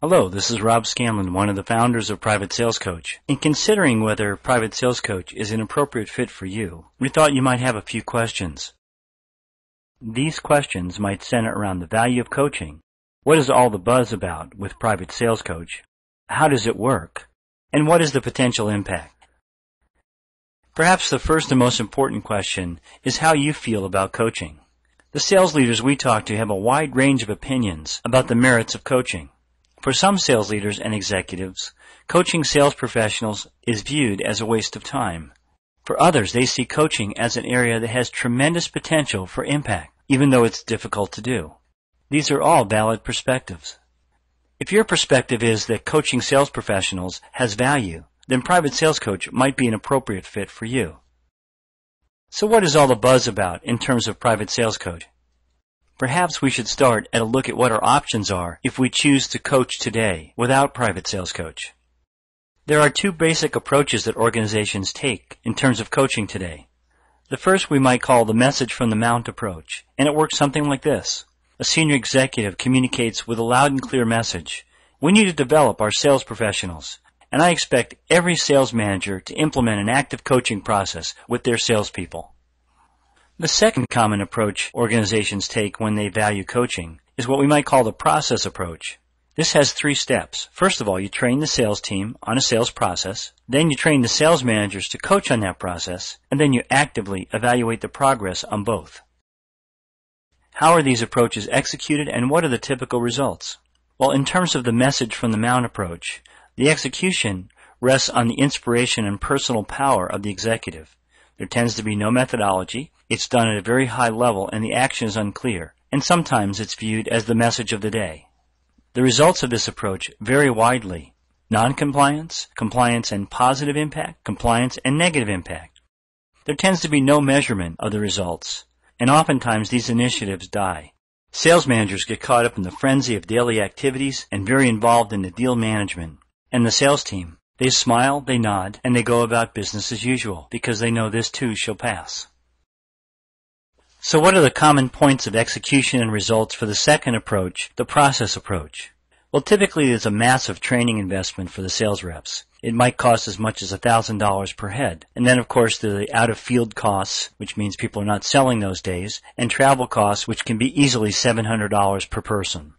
Hello, this is Rob Scanlon, one of the founders of Private Sales Coach. In considering whether Private Sales Coach is an appropriate fit for you, we thought you might have a few questions. These questions might center around the value of coaching. What is all the buzz about with Private Sales Coach? How does it work? And what is the potential impact? Perhaps the first and most important question is how you feel about coaching. The sales leaders we talk to have a wide range of opinions about the merits of coaching. For some sales leaders and executives, coaching sales professionals is viewed as a waste of time. For others, they see coaching as an area that has tremendous potential for impact, even though it's difficult to do. These are all valid perspectives. If your perspective is that coaching sales professionals has value, then Private Sales Coach might be an appropriate fit for you. So what is all the buzz about in terms of Private Sales Coach? Perhaps we should start at a look at what our options are if we choose to coach today without Private Sales Coach. There are two basic approaches that organizations take in terms of coaching today. The first we might call the message from the mount approach, and it works something like this. A senior executive communicates with a loud and clear message. We need to develop our sales professionals, and I expect every sales manager to implement an active coaching process with their salespeople. The second common approach organizations take when they value coaching is what we might call the process approach. This has 3 steps. First of all, you train the sales team on a sales process. Then you train the sales managers to coach on that process. And then you actively evaluate the progress on both. How are these approaches executed and what are the typical results? Well, in terms of the message from the mount approach, the execution rests on the inspiration and personal power of the executive. There tends to be no methodology. It's done at a very high level and the action is unclear, and sometimes it's viewed as the message of the day. The results of this approach vary widely. Non-compliance, compliance and positive impact, compliance and negative impact. There tends to be no measurement of the results, and oftentimes these initiatives die. Sales managers get caught up in the frenzy of daily activities and very involved in the deal management. And the sales team, they smile, they nod, and they go about business as usual because they know this too shall pass. So what are the common points of execution and results for the second approach, the process approach? Well, typically there's a massive training investment for the sales reps. It might cost as much as $1,000 per head. And then, of course, the out-of-field costs, which means people are not selling those days, and travel costs, which can be easily $700 per person.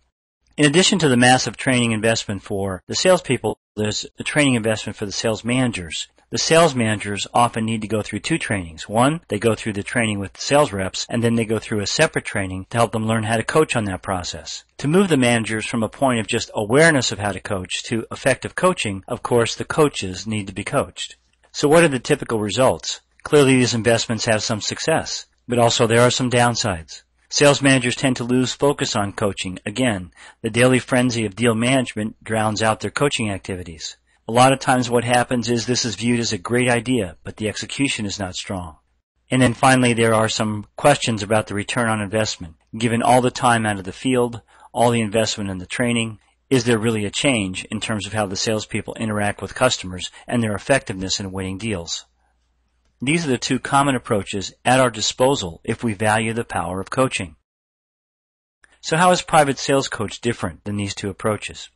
In addition to the massive training investment for the salespeople, there's a training investment for the sales managers. The sales managers often need to go through 2 trainings. One, they go through the training with the sales reps, and then they go through a separate training to help them learn how to coach on that process. To move the managers from a point of just awareness of how to coach to effective coaching, of course, the coaches need to be coached. So what are the typical results? Clearly, these investments have some success, but also there are some downsides. Sales managers tend to lose focus on coaching. Again, the daily frenzy of deal management drowns out their coaching activities. A lot of times what happens is this is viewed as a great idea, but the execution is not strong. And then finally, there are some questions about the return on investment. Given all the time out of the field, all the investment in the training, is there really a change in terms of how the salespeople interact with customers and their effectiveness in winning deals? These are the 2 common approaches at our disposal if we value the power of coaching. So how is Private Sales Coach different than these 2 approaches?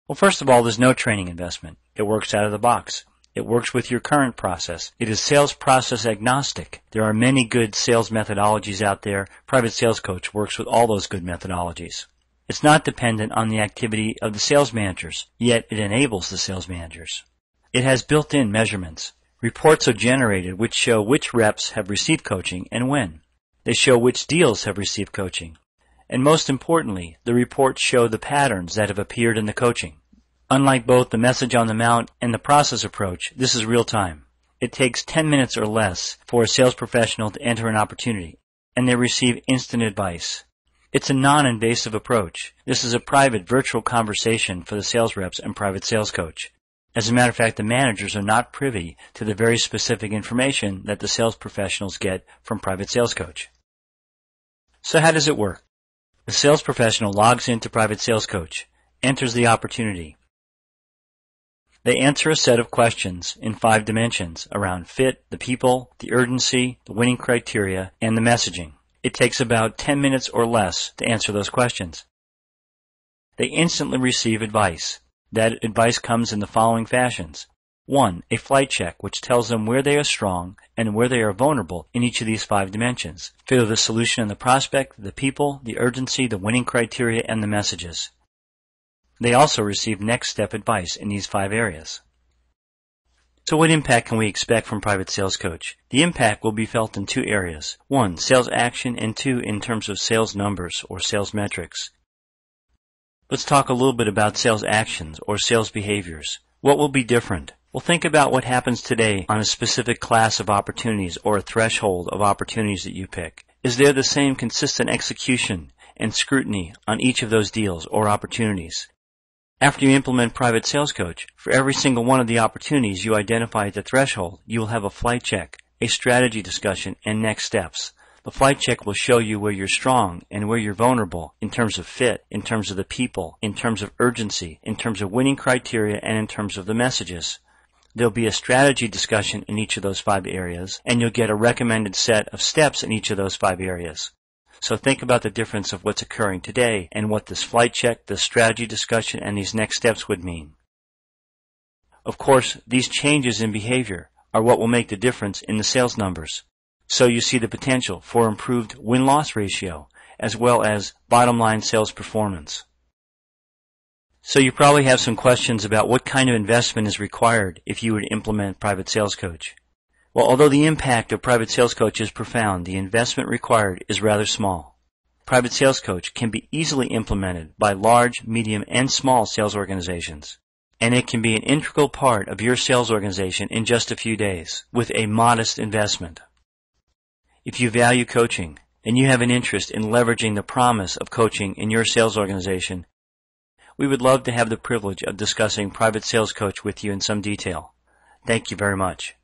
Well, first of all, there's no training investment. It works out of the box. It works with your current process. It is sales process agnostic. There are many good sales methodologies out there. Private Sales Coach works with all those good methodologies. It's not dependent on the activity of the sales managers, yet it enables the sales managers. It has built-in measurements. Reports are generated which show which reps have received coaching and when. They show which deals have received coaching. And most importantly, the reports show the patterns that have appeared in the coaching. Unlike both the message on the mount and the process approach, this is real time. It takes 10 minutes or less for a sales professional to enter an opportunity, and they receive instant advice. It's a non-invasive approach. This is a private virtual conversation for the sales reps and Private Sales Coach. As a matter of fact, the managers are not privy to the very specific information that the sales professionals get from Private Sales Coach. So how does it work? The sales professional logs into Private Sales Coach, enters the opportunity. They answer a set of questions in 5 dimensions around fit, the people, the urgency, the winning criteria, and the messaging. It takes about 10 minutes or less to answer those questions. They instantly receive advice. That advice comes in the following fashions. 1. A flight check, which tells them where they are strong and where they are vulnerable in each of these 5 dimensions. Figure the solution and the prospect, the people, the urgency, the winning criteria, and the messages. They also receive next step advice in these 5 areas. So what impact can we expect from Private Sales Coach? The impact will be felt in 2 areas. 1. Sales action, and 2. In terms of sales numbers or sales metrics. Let's talk a little bit about sales actions or sales behaviors. What will be different? Well, think about what happens today on a specific class of opportunities or a threshold of opportunities that you pick. Is there the same consistent execution and scrutiny on each of those deals or opportunities? After you implement Private Sales Coach, for every single one of the opportunities you identify at the threshold, you will have a flight check, a strategy discussion, and next steps. The flight check will show you where you're strong and where you're vulnerable in terms of fit, in terms of the people, in terms of urgency, in terms of winning criteria, and in terms of the messages. There'll be a strategy discussion in each of those 5 areas, and you'll get a recommended set of steps in each of those 5 areas. So think about the difference of what's occurring today and what this flight check, this strategy discussion, and these next steps would mean. Of course, these changes in behavior are what will make the difference in the sales numbers. So you see the potential for improved win-loss ratio as well as bottom-line sales performance. So you probably have some questions about what kind of investment is required if you were to implement Private Sales Coach. Well, although the impact of Private Sales Coach is profound, the investment required is rather small. Private Sales Coach can be easily implemented by large, medium, and small sales organizations. And it can be an integral part of your sales organization in just a few days with a modest investment. If you value coaching and you have an interest in leveraging the promise of coaching in your sales organization, we would love to have the privilege of discussing Private Sales Coach with you in some detail. Thank you very much.